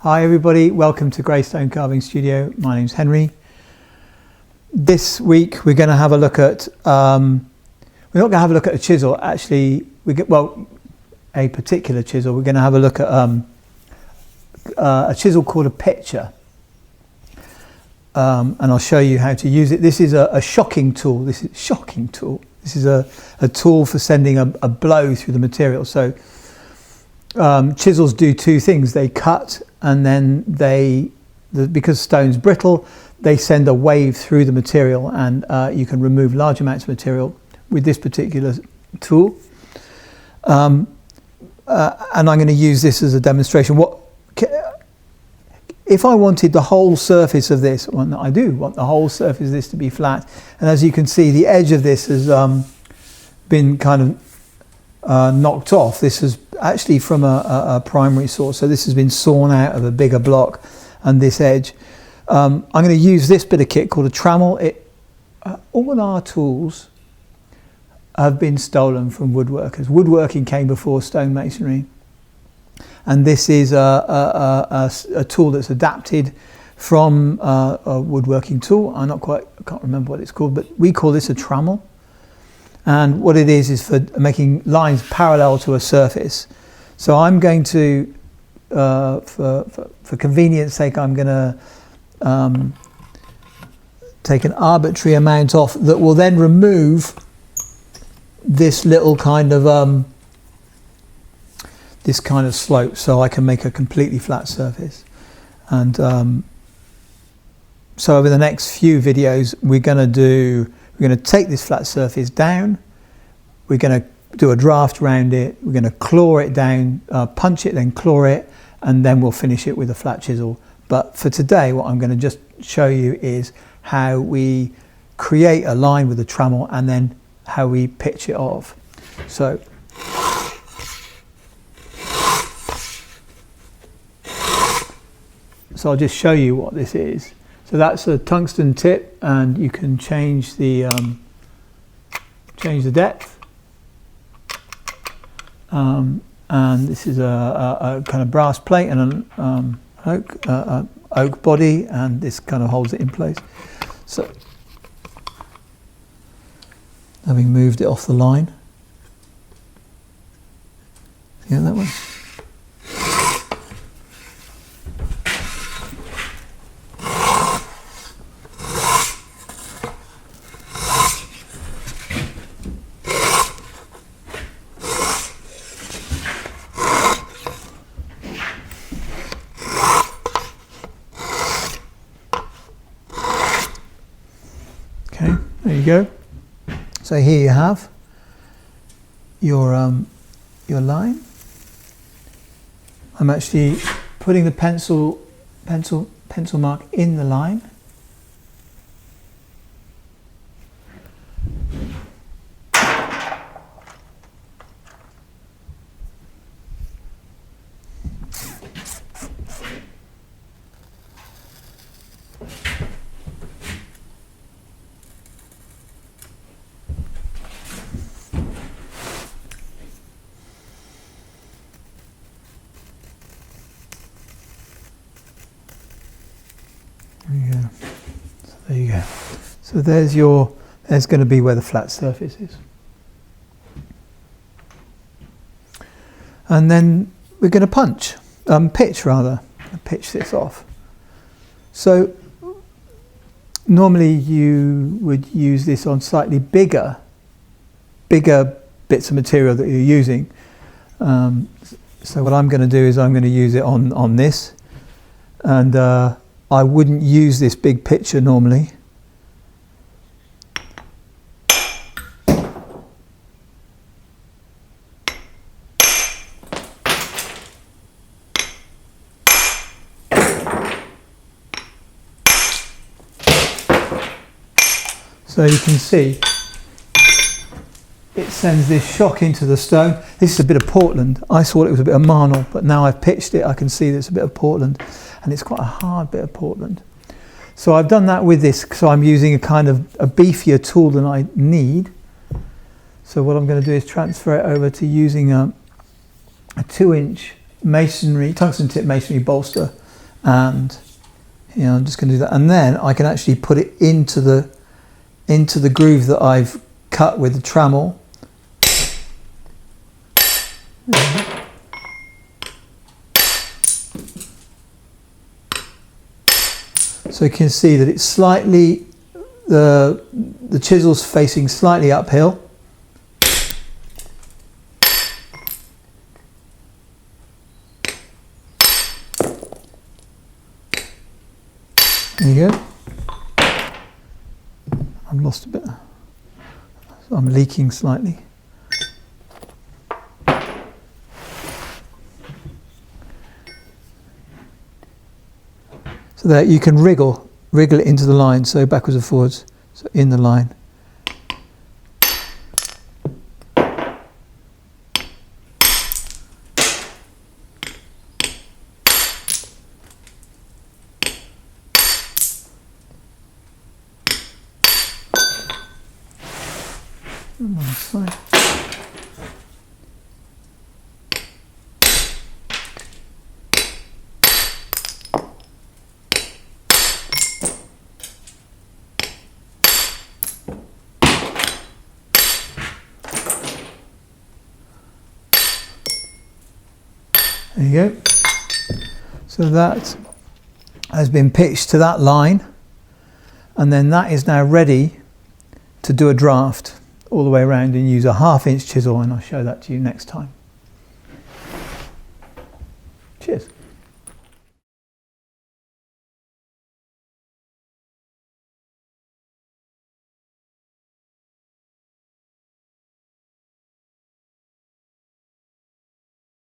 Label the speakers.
Speaker 1: Hi everybody, welcome to Greystone Carving Studio. My name's Henry. This week we're going to have a look at, we're not going to have a look at a chisel, actually, a particular chisel. We're going to have a look at a chisel called a pitcher. And I'll show you how to use it. This is a shocking tool. This is a tool for sending a blow through the material. So chisels do two things. They cut, and then because stone's brittle, they send a wave through the material, and you can remove large amounts of material with this particular tool. And I'm going to use this as a demonstration. If I wanted the whole surface of this, well, I do want the whole surface of this to be flat, and as you can see, the edge of this has been kind of knocked off. This is actually from a primary source, so this has been sawn out of a bigger block, and this edge. I'm going to use this bit of kit called a Tramel. All our tools have been stolen from woodworkers. Woodworking came before stonemasonry, and this is a tool that's adapted from a woodworking tool. I can't remember what it's called, but we call this a Tramel. And what it is for making lines parallel to a surface. So I'm going to, for convenience sake, I'm going to take an arbitrary amount off that will then remove this little kind of slope, so I can make a completely flat surface. And so over the next few videos, we're going to take this flat surface down, we're going to do a draft around it, we're going to claw it down, punch it, then claw it, and then we'll finish it with a flat chisel. But for today, what I'm going to just show you is how we create a line with a Tramel and then how we pitch it off. So I'll just show you what this is. So that's a tungsten tip, and you can change the depth. And this is a kind of brass plate and an oak body, and this kind of holds it in place. So, having moved it off the line, yeah, that one. Okay, there you go. So here you have your line. I'm actually putting the pencil mark in the line. There you go. So there's going to be where the flat surface is. And then we're going to pitch this off. So normally you would use this on slightly bigger bits of material that you're using. So what I'm going to do is I'm going to use it on this, and I wouldn't use this big pitcher normally. So you can see it sends this shock into the stone. This is a bit of Portland. I thought it was a bit of marble, but now I've pitched it, I can see there's a bit of Portland, and it's quite a hard bit of Portland. So I've done that with this, so I'm using a kind of a beefier tool than I need. So what I'm going to do is transfer it over to using a 2-inch masonry, tungsten tip masonry bolster. and here I'm just going to do that, and then I can actually put it into the groove that I've cut with the Tramel. So you can see that it's slightly, the chisel's facing slightly uphill. There you go. I've lost a bit. I'm leaking slightly. So there you can wriggle it into the line, so backwards and forwards, so in the line. On the side. There you go. So that has been pitched to that line, and then that is now ready to do a draft all the way around and use a 1/2 inch chisel, and I'll show that to you next time. Cheers.